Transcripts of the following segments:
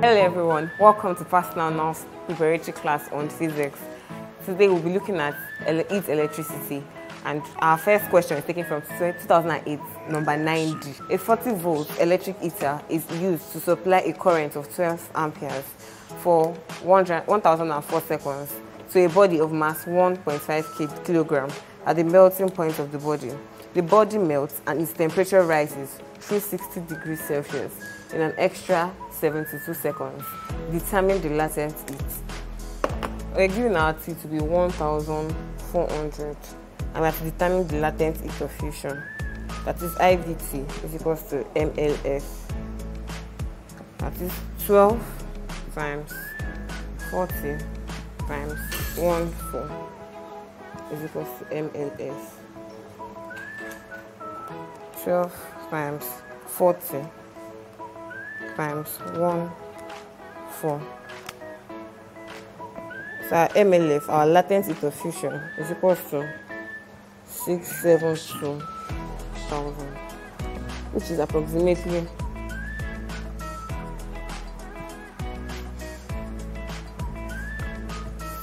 Hello everyone, welcome to Passnownow's preparatory class on physics. Today we'll be looking at heat electricity, and our first question is taken from 2008, number 9D. A 40 volt electric heater is used to supply a current of 12 amperes for 1004 seconds to a body of mass 1.5 kilogram at the melting point of the body. The body melts and its temperature rises through 60 degrees Celsius in an extra 72 seconds. Determine the latent heat. We're giving our T to be 1400, and we have to determine the latent heat of fusion. That is IVT is equals to MLF. That is 12 times 40 times 14 is equals to MLF. 12 times 40 times 14. So our MLF, our latent heat of fusion, is equals to 672,000, which is approximately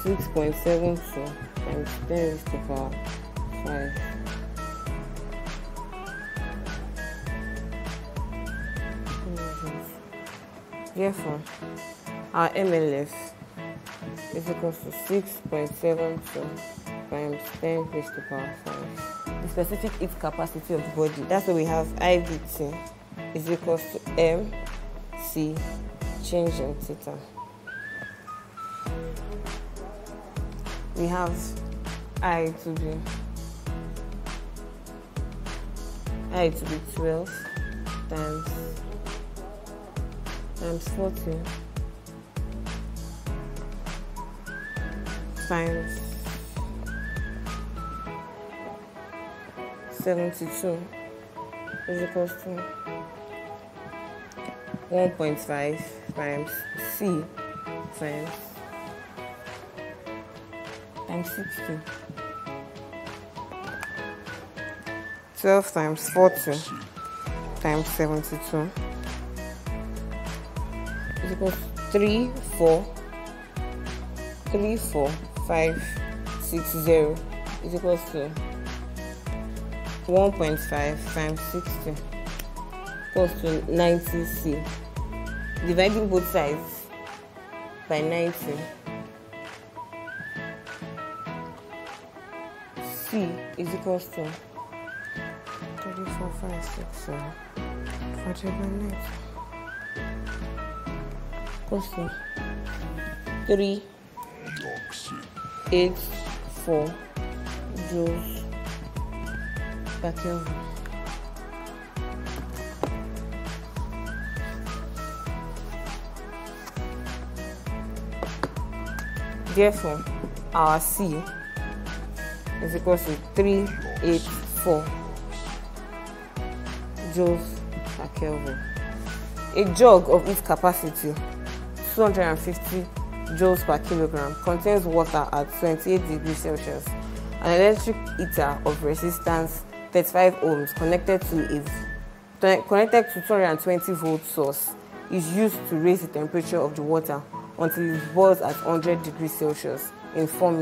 6.72 times 10 raised to the power 5. Therefore, our MLF is equal to 6.72 times 10 raised to the power 5. The specific heat capacity of the body, that's why we have IVT is equal to MC change in theta. We have I to be 12 times 40 times 72 is equals to 1.5 times C times 60. 12 times 40 times 72 is equals to 34560 is equals to 1.5 times 60 equals to 90C. Dividing both sides by 90, C is equals to 34560 divided by 90 equals to 384 joules per Kelvin. Therefore, our C is equal to 384 joules per Kelvin. A jug of its capacity, 250 joules per kilogram, contains water at 28 degrees Celsius. An electric heater of resistance 35 ohms connected to 220 volt source is used to raise the temperature of the water until it boils at 100 degrees Celsius in 4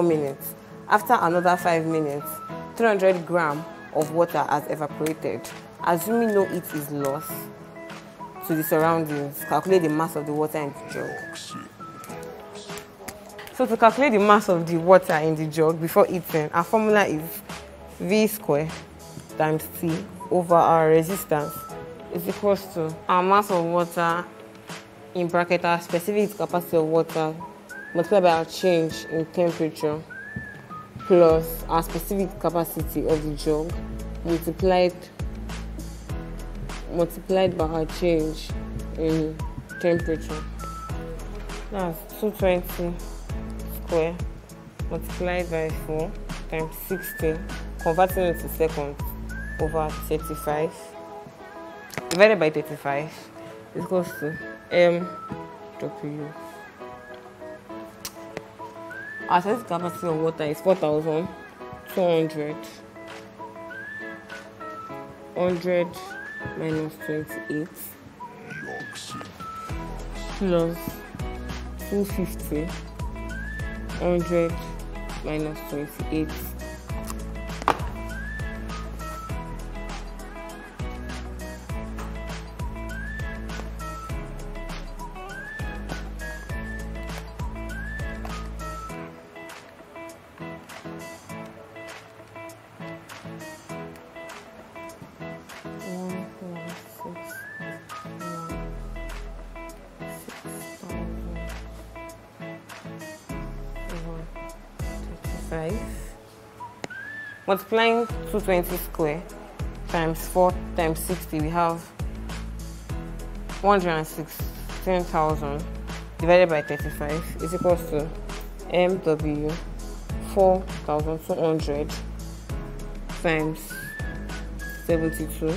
minutes. After another 5 minutes, 300 grams of water has evaporated. Assuming no heat is lost to the surroundings, calculate the mass of the water in the jug. So to calculate the mass of the water in the jug before heating, our formula is V squared times T over our resistance is equals to our mass of water in bracket our specific capacity of water multiplied by our change in temperature plus our specific capacity of the jug multiplied by our change in temperature. That's 220 square multiplied by 4 times 60, converting it to seconds, over 35 divided by 35 is equals to MW. Our specific capacity of water is 4,200. 100 minus 28 plus 250, 100 minus 28. Multiplying 220 square times 4 times 60, we have 116,000 divided by 35 is equals to MW 4,200 times 72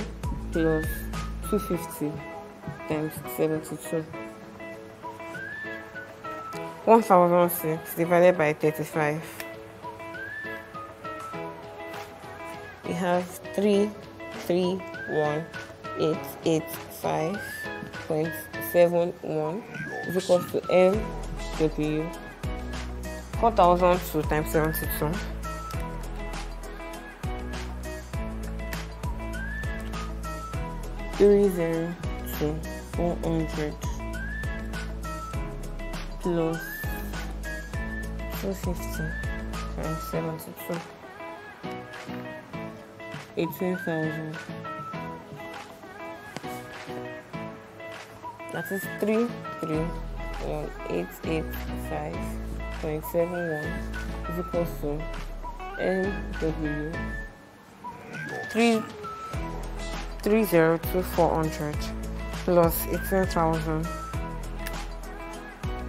plus 250 times 72. 1,006 divided by 35. We have 331,885.71 is equals to MW 4,002 times 72. 302,400 plus 250 times 72. 18,000. That is 331,885.71 is equals to MW 302,400 plus 18,000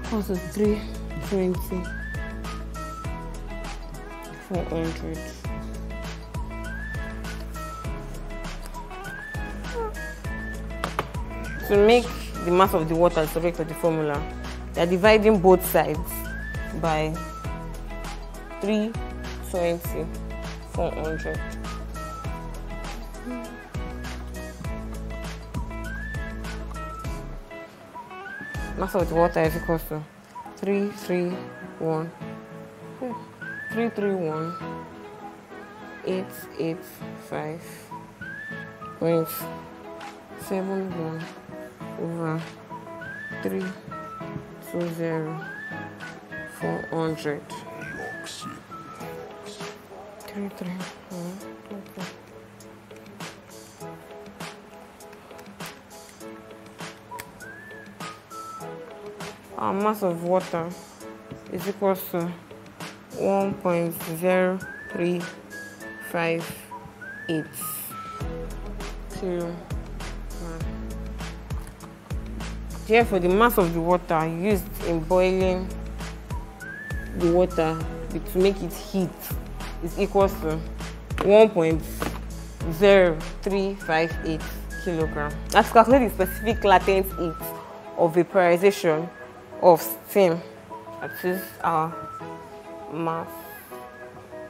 equals to 320,400. To make the mass of the water subject to the formula, they are dividing both sides by 320,400. Mass of the water is equal to 331,885.71 over 320,400. 331. Our mass of water is equal to 1.0358 kilogram. Therefore, the mass of the water used in boiling the water to make it heat is equal to 1.0358 kilogram. Now, to calculate the specific latent heat of vaporization of steam, that is our mass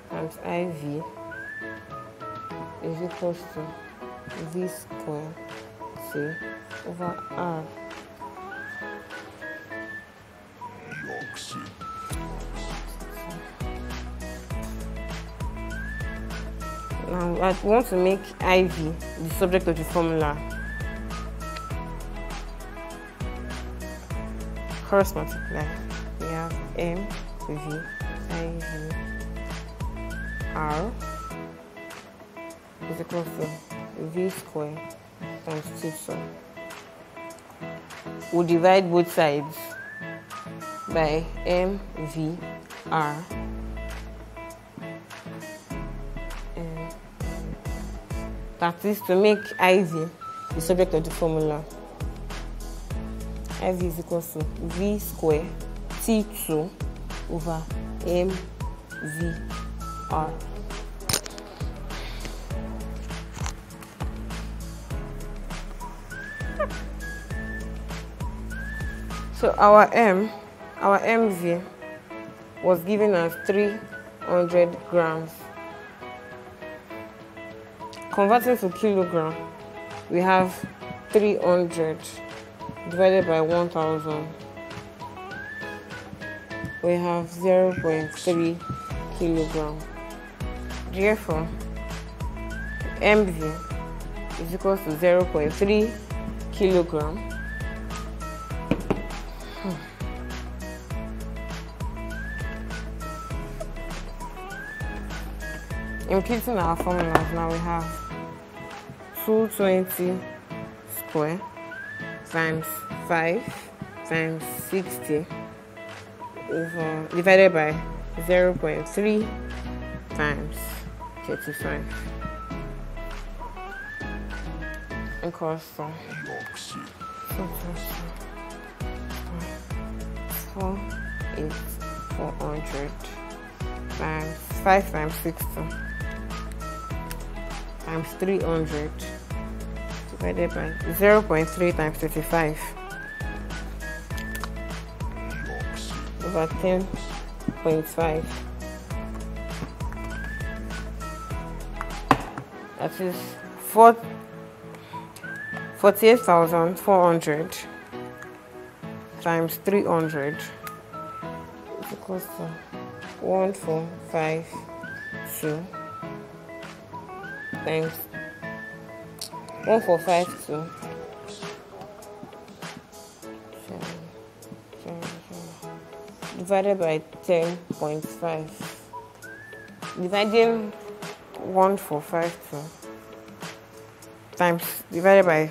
times IV, is equal to V squared T over R. Now I want to make IV the subject of the formula. Cross multiply. We have MV IV R is equal to V squared times 2. We'll divide both sides by MV R. That is to make IV the subject of the formula. IV is equal to V squared T2 over MV R. So our MV was given as 300 grams. Converting to kilogram, we have 300 divided by 1000, we have 0.3 kilogram. Therefore, MV is equal to 0.3 kilogram. Imputing our formulas, now we have 220 square times 5 times 60 over divided by 0.3 times 35 equals to 400 times 5 times 60 times 300 divided by 0.3 times 35 over 10.5. That is 48,400 times 300 is equals to 1452 times 1452 divided by 10.5. Dividing 1452 times divided by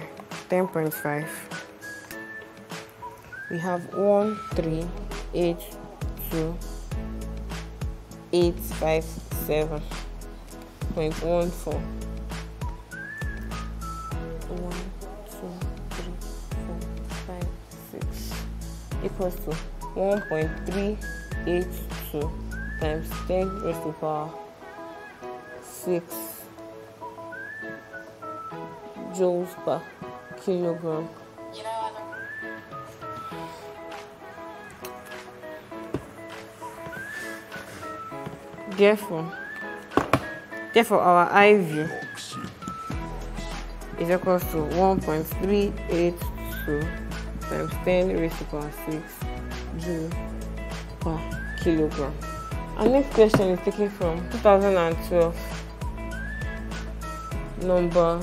10.5, we have 1382857.14. 1, 2, 3, 4, 5, 6 equals to 1.382 times 10 raised to the power 6 joules per kilogram. Therefore, our IV is equal to 1.382 times 10 raised to the power 6 joule per kilogram. Our next question is taken from 2012, number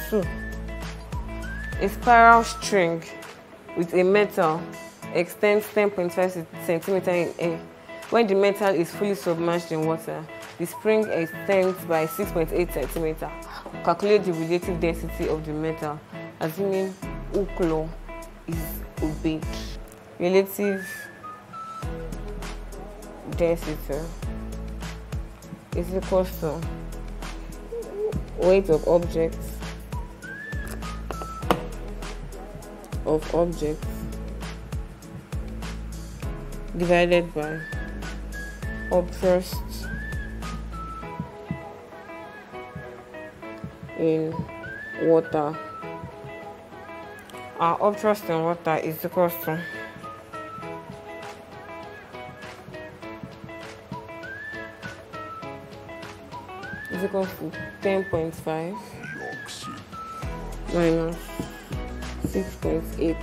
2. A spiral string with a metal extends 10.5 cm in air. When the metal is fully submerged in water, the spring extends by 6.8 cm. Calculate the relative density of the metal, assuming hook law is obeyed. Relative density is equal to weight of objects divided by upthrust in water. Our upthrust in water is equal to is equal to 10.5 minus 6.8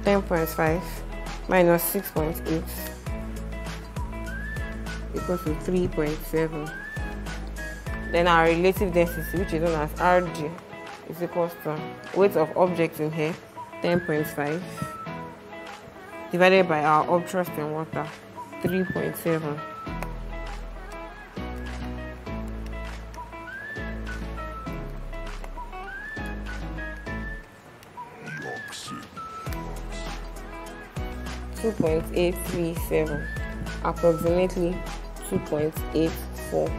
10.5 minus 6.8 equals to 3.7. Then our relative density, which is known as RD, is equal to weight of objects in here, 10.5, divided by our upthrust in water, 3.7. .837, approximately 2.84.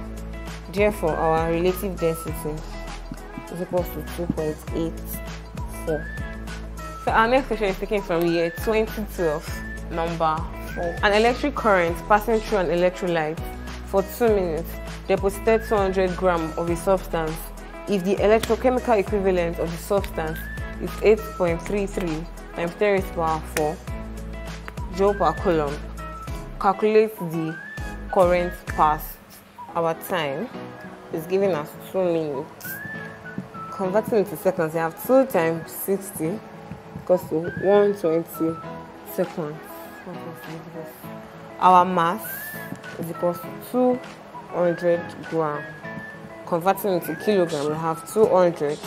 Therefore, our relative density is equal to 2.84. So our next question is taken from year 2012, number 4. An electric current passing through an electrolyte for 2 minutes deposited 200 grams of a substance. If the electrochemical equivalent of the substance is 8.33 times 10 raised to the power 4 joule per coulomb, calculate the current passed. Our time is given as 2 minutes. Converting into seconds, you have 2 times 60 equals to 120 seconds. Our mass is equals to 200 grams. Converting into kilogram, we have 200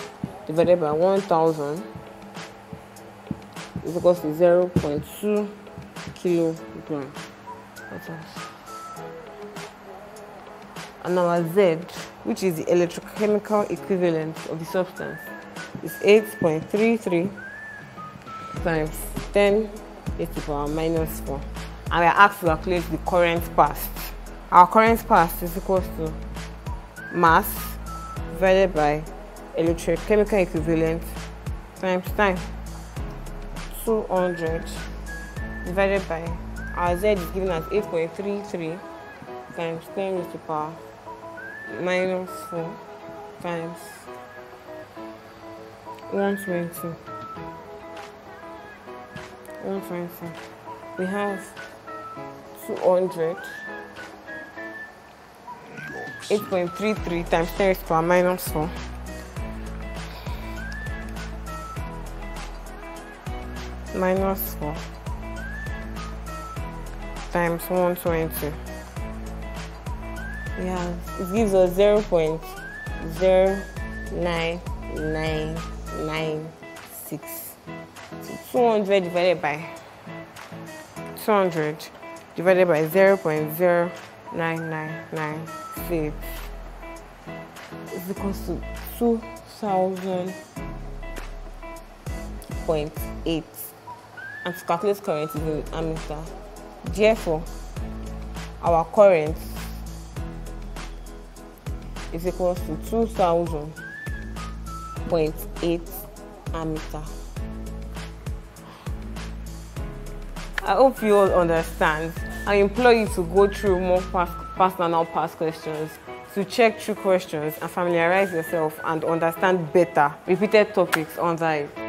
divided by 1000 is equals to 0.2 kilograms. And our Z, which is the electrochemical equivalent of the substance, is 8.33 times 10 raised to the power minus 4. And we are asked to calculate the current passed. Our current passed is equal to mass divided by electrochemical equivalent times time. 200 divided by our Z is given as 8.33 times 10 raised to the power minus 4 times 120. We have 200. 8.33 times 10 raised to the power minus 4 minus 4 times 120. Yeah, it gives us 0.09996. So 200 divided by 0.09996 is equals to 2000.8. And to calculate current is in ammeter. Therefore, our current is equals to 2000.8 ammeter. I hope you all understand. I implore you to go through more Passnownow past questions, to check through questions and familiarize yourself and understand better repeated topics under it.